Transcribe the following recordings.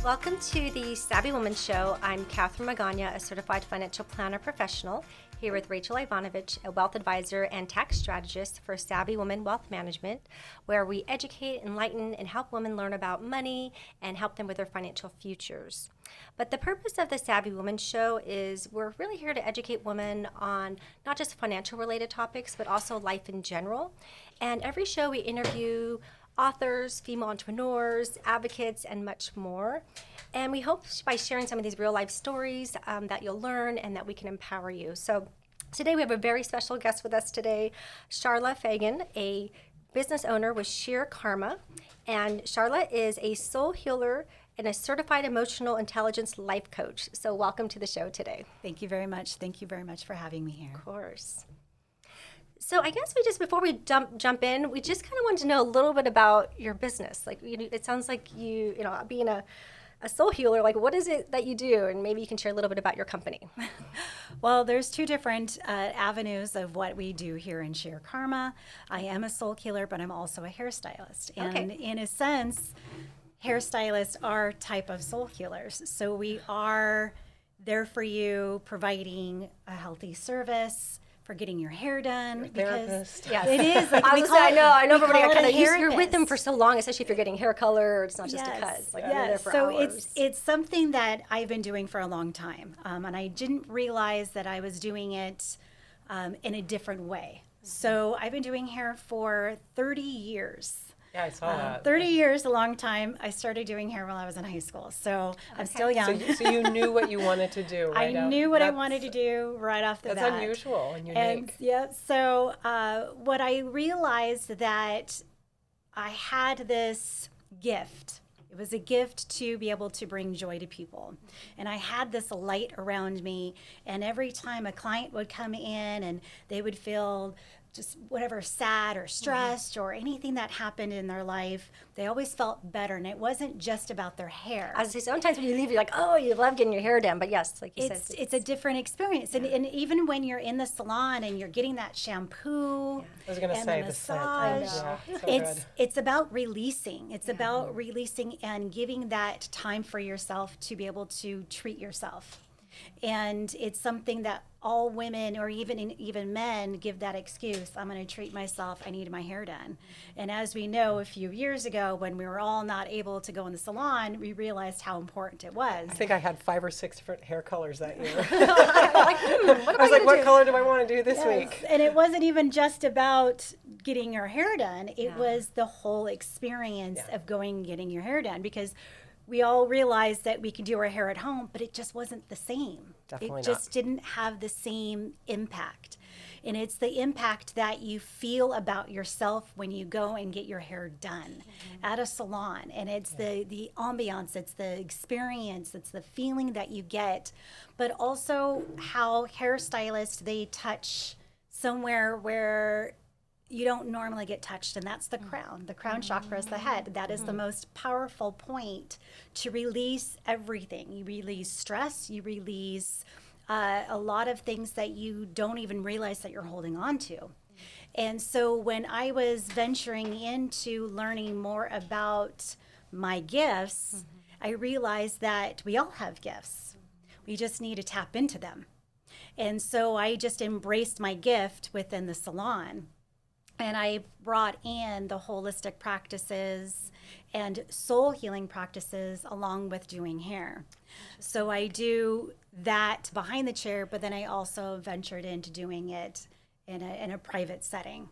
Welcome to the Savvy Woman Show. I'm Catherine Magana, a certified financial planner professional, here with Rachel Ivanovich, a wealth advisor and tax strategist for Savvy Woman Wealth Management, where we educate, enlighten, and help women learn about money and help them with their financial futures. But the purpose of the Savvy Woman Show is we're really here to educate women on not just financial related topics, but also life in general. And every show we interview authors, female entrepreneurs, advocates, and much more. And we hope by sharing some of these real life stories that you'll learn and that we can empower you. So today we have a very special guest with us today, Sharla Fagan, a business owner with Shear Karma. And Sharla is a soul healer and a certified emotional intelligence life coach. So welcome to the show today. Thank you very much. Thank you very much for having me here. Of course. So I guess before we jump in, we just kind of wanted to know a little bit about your business. Like, it sounds like you being a soul healer, like what is it that you do? And maybe you can share a little bit about your company. Well, there's two different avenues of what we do here in Shear Karma. I am a soul healer, but I'm also a hairstylist. And in a sense, hairstylists are type of soul healers. So we are there for you, providing a healthy service for getting your hair done. Therapist. Because it is. Like I know everybody got kind of you're with them for so long, especially if you're getting hair color, or it's not just a cut. It's like you're there for hours. It's something that I've been doing for a long time. And I didn't realize that I was doing it in a different way. So I've been doing hair for 30 years. Yeah, I saw that. 30 years, a long time. I started doing hair while I was in high school, so I'm still young. So you knew what you wanted to do, right? I knew what I wanted to do right off the bat. That's unusual and unique. So what I realized that I had this gift. It was a gift to be able to bring joy to people. And I had this light around me, and every time a client would come in and they would feel just whatever, sad or stressed or anything that happened in their life, they always felt better. And it wasn't just about their hair. I was say, sometimes when you leave, you're like, oh, you love getting your hair done. But yes, like you said. It's a different experience. And even when you're in the salon and you're getting that shampoo I was going to say the massage, it's about releasing. It's about releasing and giving that time for yourself to be able to treat yourself. And it's something that all women or even men give that excuse. I'm going to treat myself. I need my hair done. And as we know, a few years ago, when we were all not able to go in the salon, we realized how important it was. I think I had 5 or 6 different hair colors that year. I was like, what color do I want to do this week? And it wasn't even just about getting your hair done. It was the whole experience of going and getting your hair done, because we all realized that we could do our hair at home, but it just wasn't the same. Definitely It just didn't have the same impact. And it's the impact that you feel about yourself when you go and get your hair done at a salon. And it's the ambiance, it's the experience, it's the feeling that you get, but also how hairstylists, they touch somewhere where you don't normally get touched, and that's the crown. The crown chakra is the head. That is the most powerful point to release everything. You release stress, you release a lot of things that you don't even realize that you're holding on to. And so when I was venturing into learning more about my gifts, I realized that we all have gifts. We just need to tap into them. And so I just embraced my gift within the salon. And I brought in the holistic practices and soul healing practices along with doing hair. So I do that behind the chair, but then I also ventured into doing it in a private setting.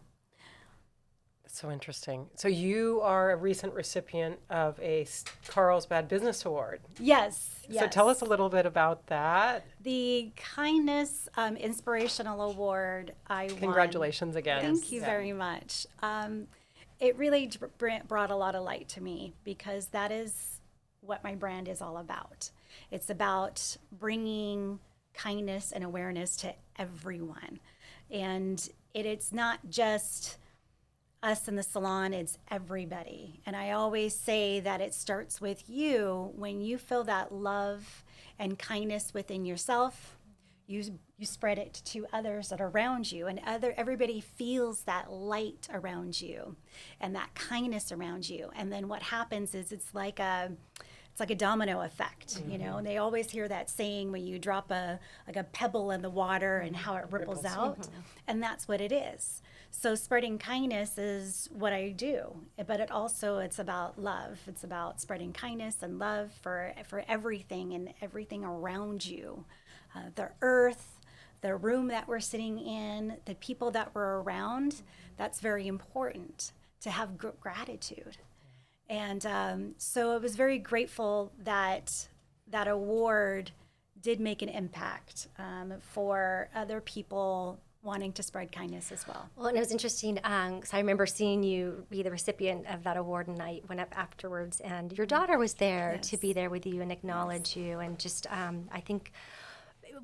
That's so interesting. So you are a recent recipient of a Carlsbad Business Award. Yes. So tell us a little bit about that. The Kindness Inspirational Award I won. Congratulations again. Thank you very much. It really brought a lot of light to me, because that is what my brand is all about. It's about bringing kindness and awareness to everyone. And it's not just us in the salon, it's everybody. And I always say that it starts with you. When you feel that love and kindness within yourself, you spread it to others that are around you, and everybody feels that light around you and that kindness around you. And then what happens is it's like it's like a domino effect, you know, and they always hear that saying when you drop a pebble in the water and how it ripples out. And that's what it is. So spreading kindness is what I do, but it's about love. It's about spreading kindness and love for everything and everything around you. The earth, the room that we're sitting in, the people that we're around, that's very important to have gratitude. And so I was very grateful that that award did make an impact for other people wanting to spread kindness as well. Well, and it was interesting because I remember seeing you be the recipient of that award, and I went up afterwards, and your daughter was there to be there with you and acknowledge you. And just, I think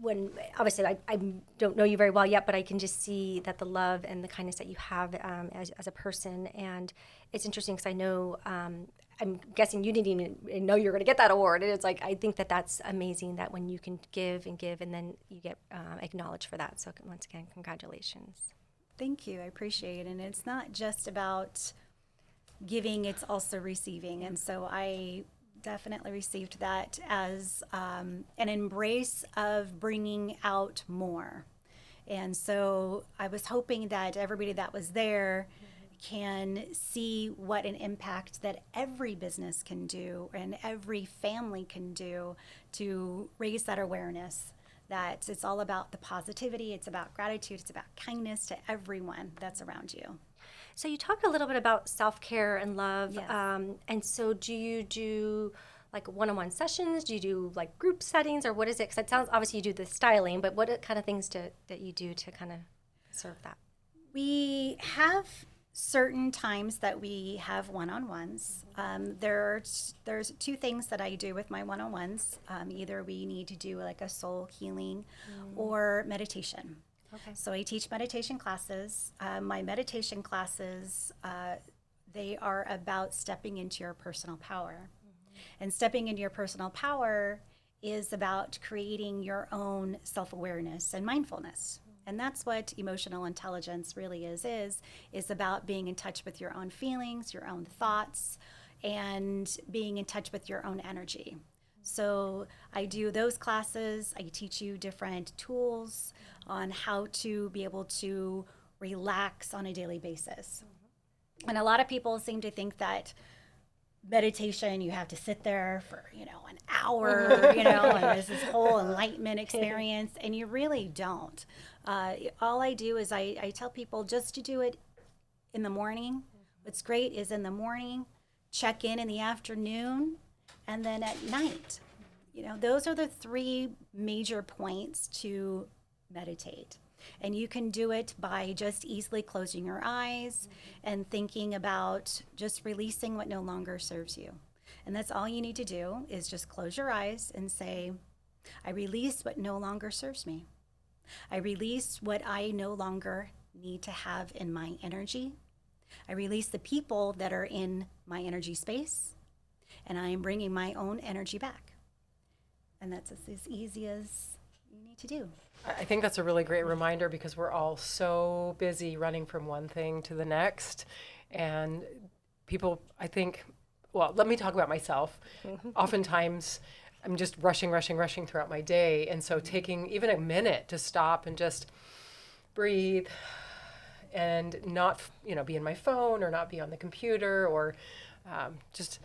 when, obviously, I don't know you very well yet, but I can just see that the love and the kindness that you have as a person. And it's interesting because I know, I'm guessing you didn't even know you were going to get that award. And it's like, I think that that's amazing that when you can give and give and then you get acknowledged for that. So once again, congratulations. Thank you. I appreciate it. And it's not just about giving, it's also receiving. And so I definitely received that as an embrace of bringing out more. And so I was hoping that everybody that was there can see what an impact that every business can do and every family can do to raise that awareness that it's all about the positivity, it's about gratitude, it's about kindness to everyone that's around you. So you talked a little bit about self-care and love. Yes. And so do you do like one-on-one sessions? Do you do like group settings, or what is it? Because it sounds, obviously you do the styling, but what kind of things that you do to kind of serve that? We have certain times that we have one-on-ones. There's two things that I do with my one-on-ones. Either we need to do like a soul healing or meditation. Okay. So I teach meditation classes. My meditation classes, they are about stepping into your personal power. And stepping into your personal power is about creating your own self-awareness and mindfulness. And that's what emotional intelligence really is about being in touch with your own feelings, your own thoughts, and being in touch with your own energy. So I do those classes. I teach you different tools on how to be able to relax on a daily basis. And a lot of people seem to think that meditation, you have to sit there for, an hour, and there's this whole enlightenment experience, and you really don't. All I do is I tell people just to do it in the morning. What's great is in the morning, check in the afternoon, and then at night. Those are the three major points to meditate. And you can do it by just easily closing your eyes and thinking about just releasing what no longer serves you. And that's all you need to do is just close your eyes and say, I release what no longer serves me. I release what I no longer need to have in my energy. I release the people that are in my energy space, and I am bringing my own energy back. And that's as easy as you need to do. I think that's a really great reminder because we're all so busy running from one thing to the next. And people, I think, well, let me talk about myself. Oftentimes, I'm just rushing throughout my day. And so taking even a minute to stop and just breathe and not, be in my phone or not be on the computer or just,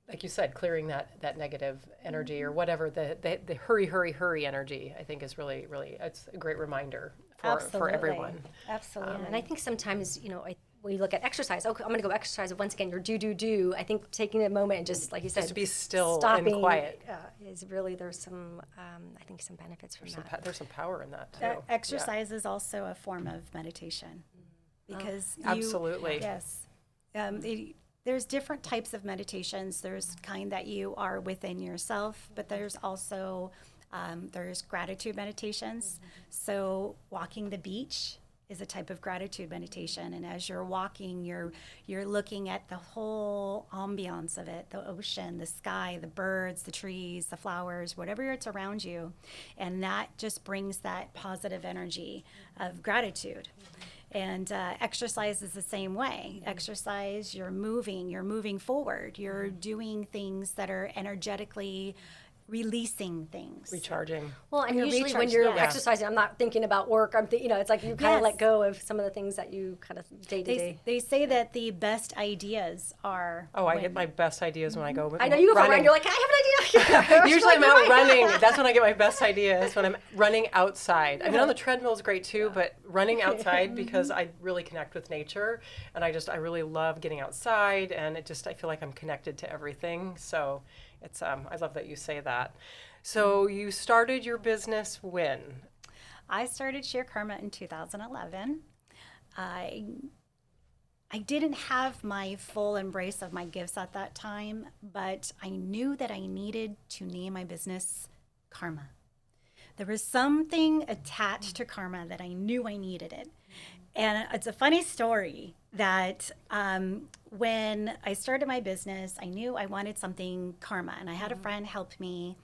like you said, clearing that negative energy or whatever, the hurry energy, I think is really, it's a great reminder for everyone. Absolutely. And I think sometimes, when you look at exercise, okay, I'm going to go exercise. Once again, you're do. I think taking a moment and just, like you said, Just to be still stopping, and quiet. Is really, there's some, I think some benefits from that. There's some power in that too. Exercise is also a form of meditation because absolutely. Yes. There's different types of meditations. There's kind that you are within yourself, but there's also there's gratitude meditations. So walking the beach is a type of gratitude meditation, and as you're walking, you're looking at the whole ambiance of it, the ocean, the sky, the birds, the trees, the flowers, whatever it's around you, and that just brings that positive energy of gratitude. And exercise is the same way. Exercise, you're moving forward, you're doing things that are energetically releasing things. Recharging. Well, and You're usually when recharged, you're yeah. exercising, I'm not thinking about work. It's like you kind of Yes. let go of some of the things that you kind of day to They, day. they say that the best ideas are Oh, I when- get my best ideas when I go I know you go for a run. running. You're like, can I have an idea? Usually I'm out running. That's when I get my best ideas, when I'm running outside. I mean, on the treadmill is great too, but running outside because I really connect with nature, and I really love getting outside, and I feel like I'm connected to everything. So it's I love that you say that. So you started your business when? I started Shear Karma in 2011. I didn't have my full embrace of my gifts at that time, but I knew that I needed to name my business Karma. There was something attached to Karma that I knew I needed it. And it's a funny story that when I started my business, I knew I wanted something Karma. And I had a friend help me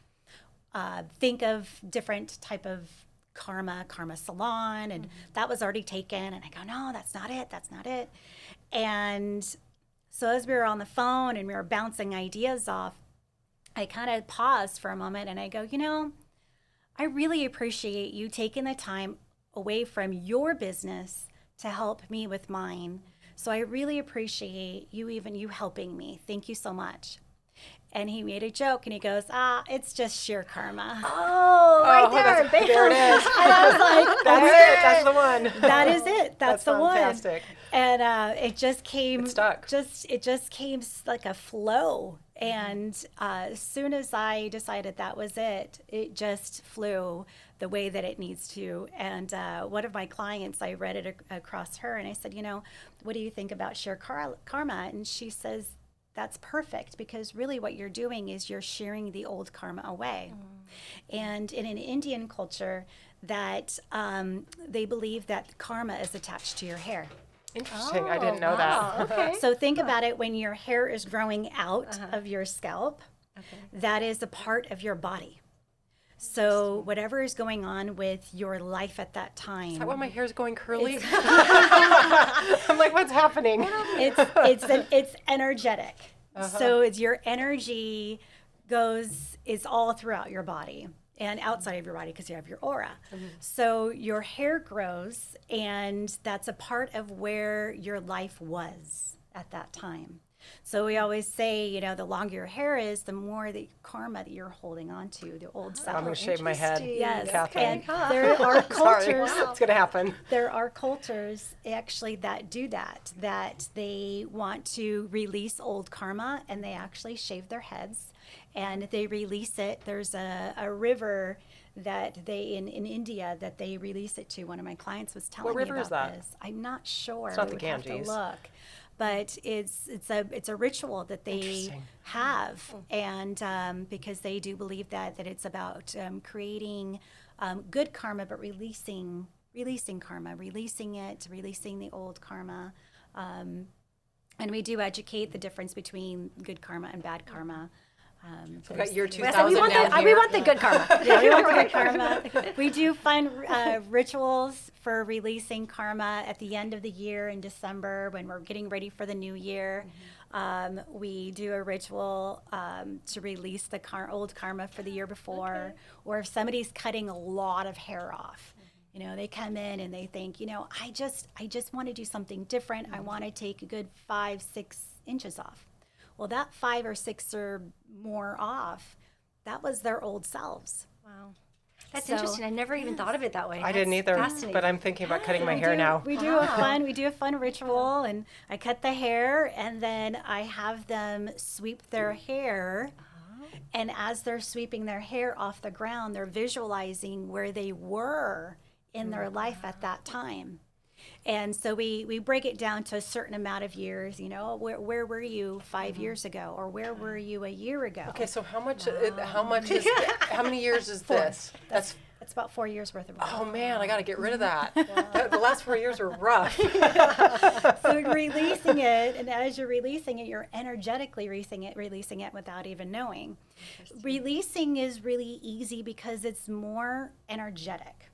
think of different type of karma salon, and that was already taken. And I go, no, that's not it. And so as we were on the phone and we were bouncing ideas off, I kind of paused for a moment and I go, I really appreciate you taking the time away from your business to help me with mine. So I really appreciate you helping me. Thank you so much. And he made a joke and he goes, it's just sheer karma. Oh, right there. There it is. And I was like, That's it. That's the one. that is it. That's the fantastic. one. And it just came. It stuck. It just came like a flow. And as soon as I decided that was it, it just flew the way that it needs to. And one of my clients, I read it across her, and I said, what do you think about Shear Karma? And she says, that's perfect, because really what you're doing is you're shearing the old karma away. And in an Indian culture, that they believe that karma is attached to your hair. Interesting. I didn't know that. Okay. So think about it, when your hair is growing out of your scalp, that is a part of your body. So whatever is going on with your life at that time, Is that why my hair's going curly? I'm like, what's happening? it's energetic. So it's your energy is all throughout your body and outside of your body, because you have your aura. So your hair grows, and that's a part of where your life was at that time. So we always say, the longer your hair is, the more the karma that you're holding on to, the old self. I'm going to shave my head, Yes, Catherine. and there are cultures. Sorry. It's going to happen. There are cultures actually that do that they want to release old karma, and they actually shave their heads and they release it. There's a river that they in India that they release it to. One of my clients was telling me river about is that? this. I'm not sure. It's not We the would have to Ganges. look. But it's a ritual that they Interesting. have, and because they do believe that it's about creating good karma, but releasing karma, releasing the old karma, and we do educate the difference between good karma and bad karma. We've got year Well, 2000 so we want down the here. we want the good karma. Yeah, we want the good karma. We do find rituals for releasing karma at the end of the year in December when we're getting ready for the new year. We do a ritual to release the old karma for the year before, or if somebody's cutting a lot of hair off. They come in and they think, I just want to do something different. I want to take a good 5-6 inches off. Well, that 5 or 6 or more off, that was their old selves. Wow. That's So- interesting. I never even thought of it that way. I didn't That's either, fascinating. but I'm thinking about cutting my hair now. We do a fun ritual, and I cut the hair, and then I have them sweep their hair. And as they're sweeping their hair off the ground, they're visualizing where they were in their life at that time. And so we break it down to a certain amount of years. Where were you 5 years ago, or where were you a year ago? Okay, so how much is, how many years is this? That's It's about 4 years worth of. oh man, I got to get rid of that. The last 4 years were rough. So releasing it, and as you're releasing it, you're energetically releasing it without even knowing. Releasing is really easy because it's more energetic.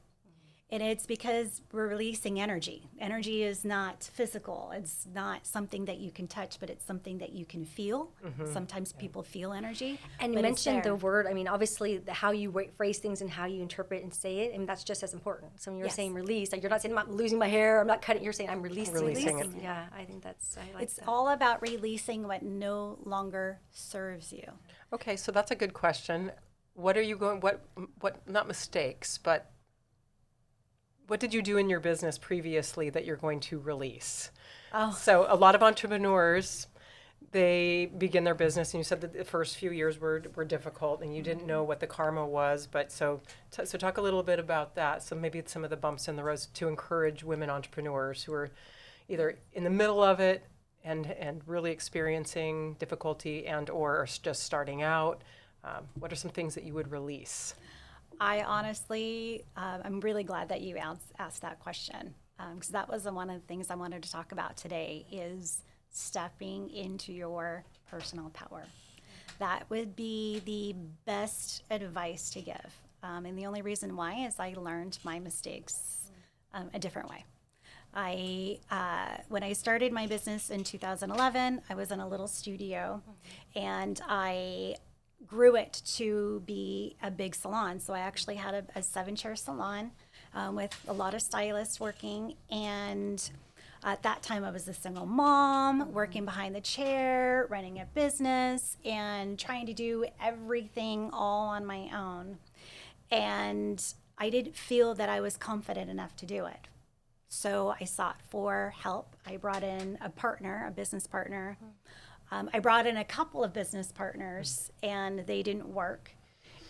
And it's because we're releasing energy. Energy is not physical. It's not something that you can touch, but it's something that you can feel. Sometimes people feel energy. And you but it's mentioned the there. word, I mean, obviously how you phrase things and how you interpret and say it, and that's just as important. So when you're Yes. saying release, like you're not saying I'm losing my hair, I'm not cutting, you're saying I'm releasing, Releasing it. Yeah, I think that's, I like It's that. all about releasing what no longer serves you. Okay, so that's a good question. What are you going, what, not mistakes, but what did you do in your business previously that you're going to release? Oh. So a lot of entrepreneurs, they begin their business, and you said that the first few years were difficult, and you didn't know what the karma was. But so talk a little bit about that. So maybe some of the bumps in the road to encourage women entrepreneurs who are either in the middle of it and really experiencing difficulty and or are just starting out. What are some things that you would release? I honestly, I'm really glad that you asked that question, because that was one of the things I wanted to talk about today is stepping into your personal power. That would be the best advice to give. And the only reason why is I learned my mistakes a different way. When I started my business in 2011, I was in a little studio, and I grew it to be a big salon. So I actually had a 7-chair salon with a lot of stylists working. And at that time, I was a single mom working behind the chair, running a business, and trying to do everything all on my own. And I didn't feel that I was confident enough to do it. So I sought for help. I brought in a partner, a business partner. I brought in a couple of business partners, and they didn't work.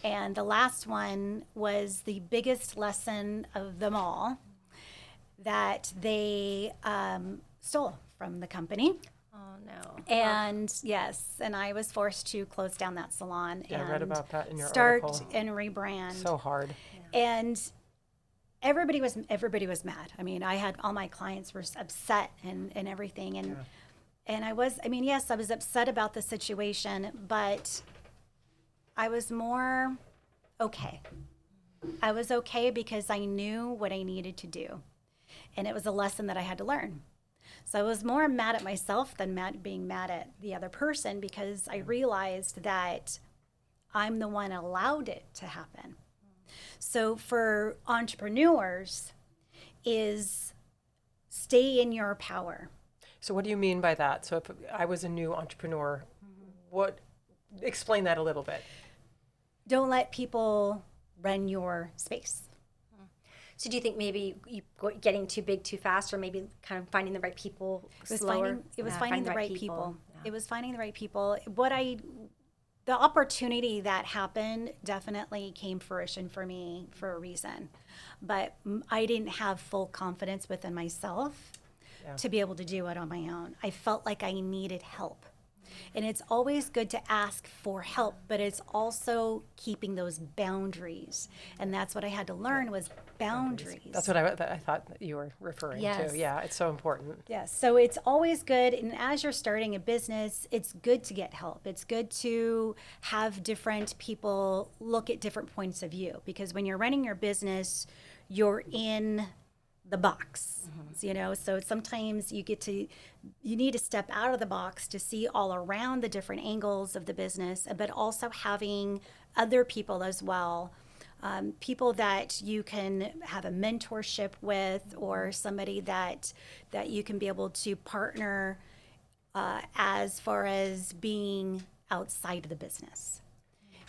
And the last one was the biggest lesson of them all, that they stole from the company. Oh, no. And yes, and I was forced to close down that salon Yeah, and I read about that in your start article. and rebrand. So hard. And everybody was mad. I mean, I had all my clients were upset and everything. And I was upset about the situation, but I was more okay. I was okay because I knew what I needed to do. And it was a lesson that I had to learn. So I was more mad at myself than being mad at the other person, because I realized that I'm the one allowed it to happen. So for entrepreneurs is stay in your power. So what do you mean by that? So if I was a new entrepreneur, explain that a little bit. Don't let people run your space. So do you think maybe you getting too big too fast, or maybe kind of finding the right people slower? It was Yeah, finding the right people. Yeah. It was finding the right people. The opportunity that happened definitely came fruition for me for a reason, but I didn't have full confidence within myself to be able to do it on my own. I felt like I needed help. And it's always good to ask for help, but it's also keeping those boundaries. And that's what I had to learn was boundaries. That's what I thought that you were referring Yes. to. Yeah, it's so important. Yes. So it's always good. And as you're starting a business, it's good to get help. It's good to have different people look at different points of view, because when you're running your business, you're in the box, so sometimes you need to step out of the box to see all around the different angles of the business, but also having other people as well, people that you can have a mentorship with, or somebody that you can be able to partner as far as being outside of the business.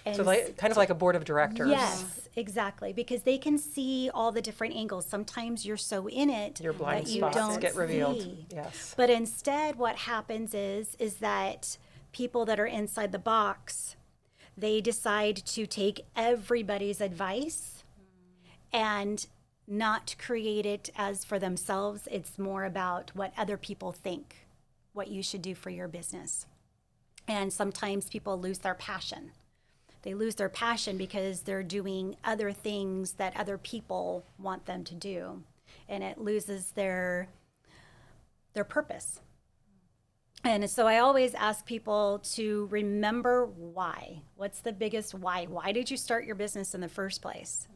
And So kind of like a board of directors. yes, exactly, because they can see all the different angles. Sometimes you're so in it Your blind that you spots don't get revealed. see. Yes. But instead, what happens is that people that are inside the box, they decide to take everybody's advice and not create it as for themselves. It's more about what other people think, what you should do for your business. And sometimes people lose their passion. They lose their passion because they're doing other things that other people want them to do, and it loses their purpose. And so I always ask people to remember why. What's the biggest why? Why did you start your business in the first place?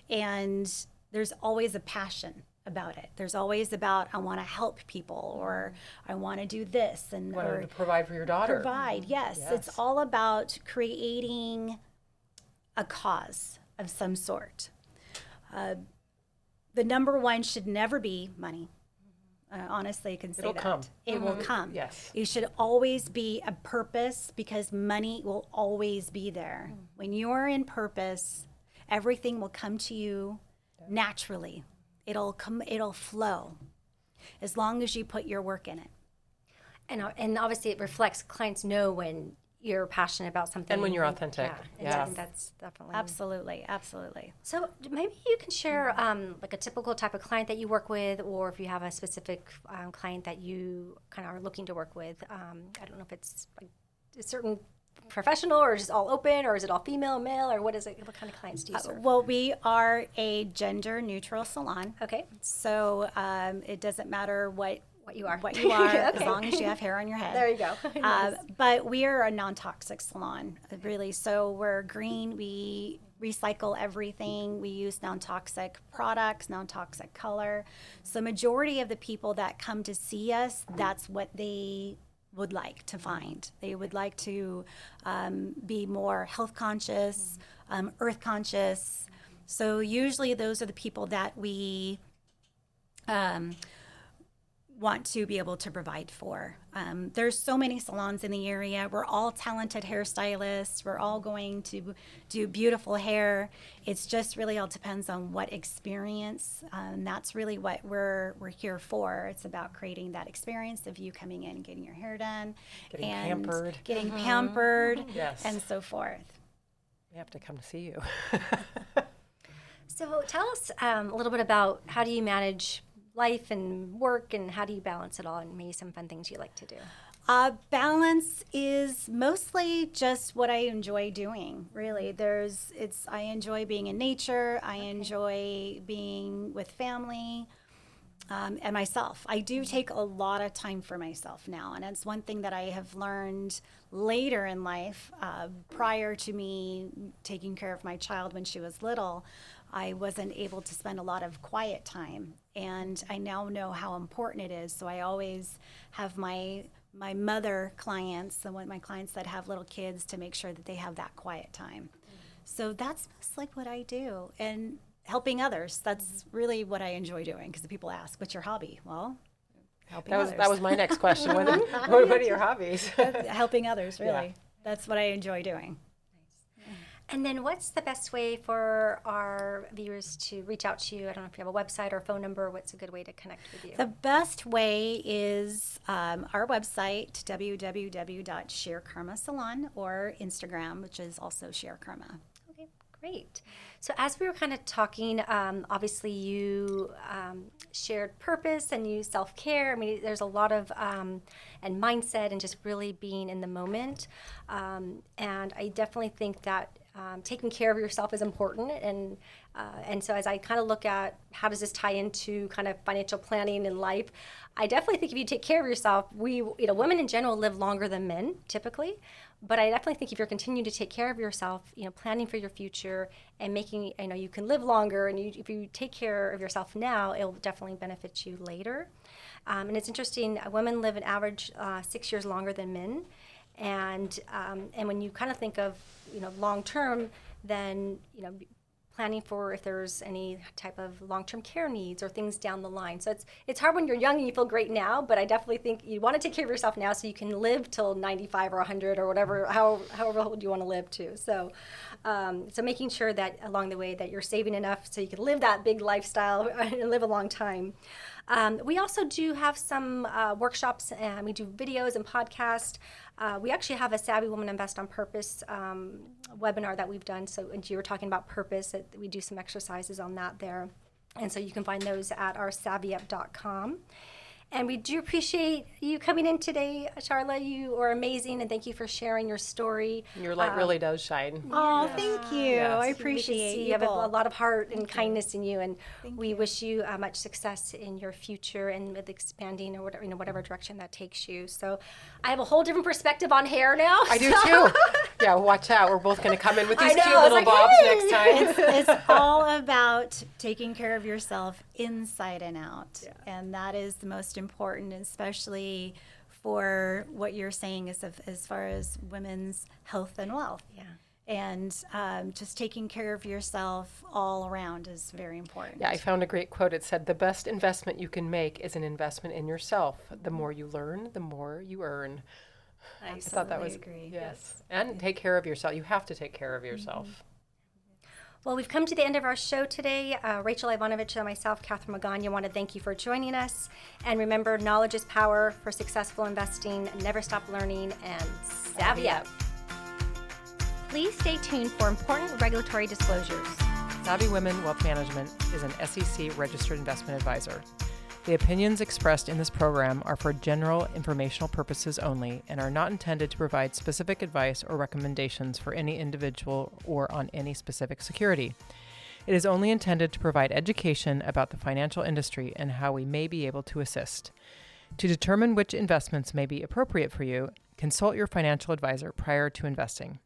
And there's always a passion about it. There's always about, I want to help people, or I want to do this, and Wanted to provide for your daughter. provide. Yes. Yes. It's all about creating a cause of some sort. The number one should never be money. Honestly, I can say It'll that. come. It will come. Yes. It should always be a purpose, because money will always be there. When you're in purpose, everything will come to you naturally. It'll flow, as long as you put your work in it. And obviously it reflects, clients know when you're passionate about something. And when you're authentic. Yeah. Yeah. I think that's definitely. Absolutely, absolutely. So maybe you can share like a typical type of client that you work with, or if you have a specific client that you kind of are looking to work with. I don't know if it's like a certain professional, or just all open, or is it all female, male, or what is it? What kind of clients do you serve? Well, we are a gender neutral salon. Okay. So it doesn't matter what you are. as Okay. long as you have hair on your head. There you go. Nice. But we are a non-toxic salon, really. So we're green. We recycle everything. We use non-toxic products, non-toxic color. So majority of the people that come to see us, that's what they would like to find. They would like to be more health conscious, earth conscious. So usually those are the people that we want to be able to provide for. There's so many salons in the area. We're all talented hairstylists. We're all going to do beautiful hair. It's just really all depends on what experience. And that's really what we're here for. It's about creating that experience of you coming in and getting your hair done, Getting and pampered. getting pampered, Yes. and so forth. We have to come to see you. So tell us a little bit about, how do you manage life and work, and how do you balance it all, and maybe some fun things you like to do? Balance is mostly just what I enjoy doing. Really, I enjoy being in nature. I enjoy being with family, and myself. I do take a lot of time for myself now, and it's one thing that I have learned later in life. Prior to me taking care of my child when she was little, I wasn't able to spend a lot of quiet time, and I now know how important it is. So I always have my mother clients, and my clients that have little kids, to make sure that they have that quiet time. So that's just like what I do, and helping others. That's really what I enjoy doing, because the people ask, "What's your hobby?" Well, helping others. That was my next question. What are your hobbies? Helping others, really. Yeah. That's what I enjoy doing. And then what's the best way for our viewers to reach out to you? I don't know if you have a website or phone number. What's a good way to connect with you? The best way is our website, www.Shear Karma Salon, or Instagram, which is also Shear Karma. Okay, great. So as we were kind of talking, obviously you shared purpose and you self-care. I mean, there's a lot of, and mindset, and just really being in the moment. And I definitely think that taking care of yourself is important. And so as I kind of look at how does this tie into kind of financial planning in life, I definitely think if you take care of yourself, women in general live longer than men typically. But I definitely think if you're continuing to take care of yourself, planning for your future and making, you can live longer, and if you take care of yourself now, it'll definitely benefit you later. And it's interesting, women live an average 6 years longer than men. And when you kind of think of, long term, then, planning for if there's any type of long-term care needs or things down the line. So it's hard when you're young and you feel great now, but I definitely think you want to take care of yourself now so you can live till 95 or 100 or whatever, however old you want to live to. So making sure that along the way that you're saving enough so you can live that big lifestyle and live a long time. We also do have some workshops, and we do videos and podcasts. We actually have a Savvy Woman Invest on Purpose webinar that we've done. So you were talking about purpose. We do some exercises on that there. And so you can find those at our savvyup.com. And we do appreciate you coming in today, Sharla. You are amazing, and thank you for sharing your story. Your light really does shine. Oh, thank you. Yes. I We can appreciate see you. you have a lot of heart and kindness in you, and Thank we you. wish you much success in your future and with expanding or whatever, whatever direction that takes you. So I have a whole different perspective on hair now. I do so- too. Yeah, watch out. We're both going to come in with these I know, cute I was little like, bobs hey. next time. It's all about taking care of yourself inside and out. Yeah. And that is the most important, especially for what you're saying as far as women's health and wealth. Yeah. And just taking care of yourself all around is very important. Yeah, I found a great quote. It said, "The best investment you can make is an investment in yourself. The more you learn, the more you earn." I thought that was, agree. yes. And take care of yourself. You have to take care of yourself. Well, we've come to the end of our show today. Rachel Ivanovich and myself, Catherine Magana, want to thank you for joining us. And remember, knowledge is power for successful investing. Never stop learning and savvy up. Please stay tuned for important regulatory disclosures. Savvy Women Wealth Management is an SEC registered investment advisor. The opinions expressed in this program are for general informational purposes only and are not intended to provide specific advice or recommendations for any individual or on any specific security. It is only intended to provide education about the financial industry and how we may be able to assist. To determine which investments may be appropriate for you, consult your financial advisor prior to investing.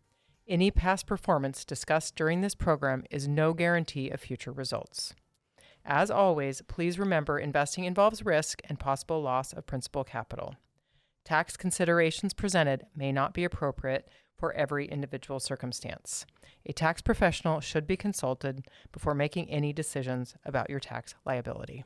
Any past performance discussed during this program is no guarantee of future results. As always, please remember investing involves risk and possible loss of principal capital. Tax considerations presented may not be appropriate for every individual circumstance. A tax professional should be consulted before making any decisions about your tax liability.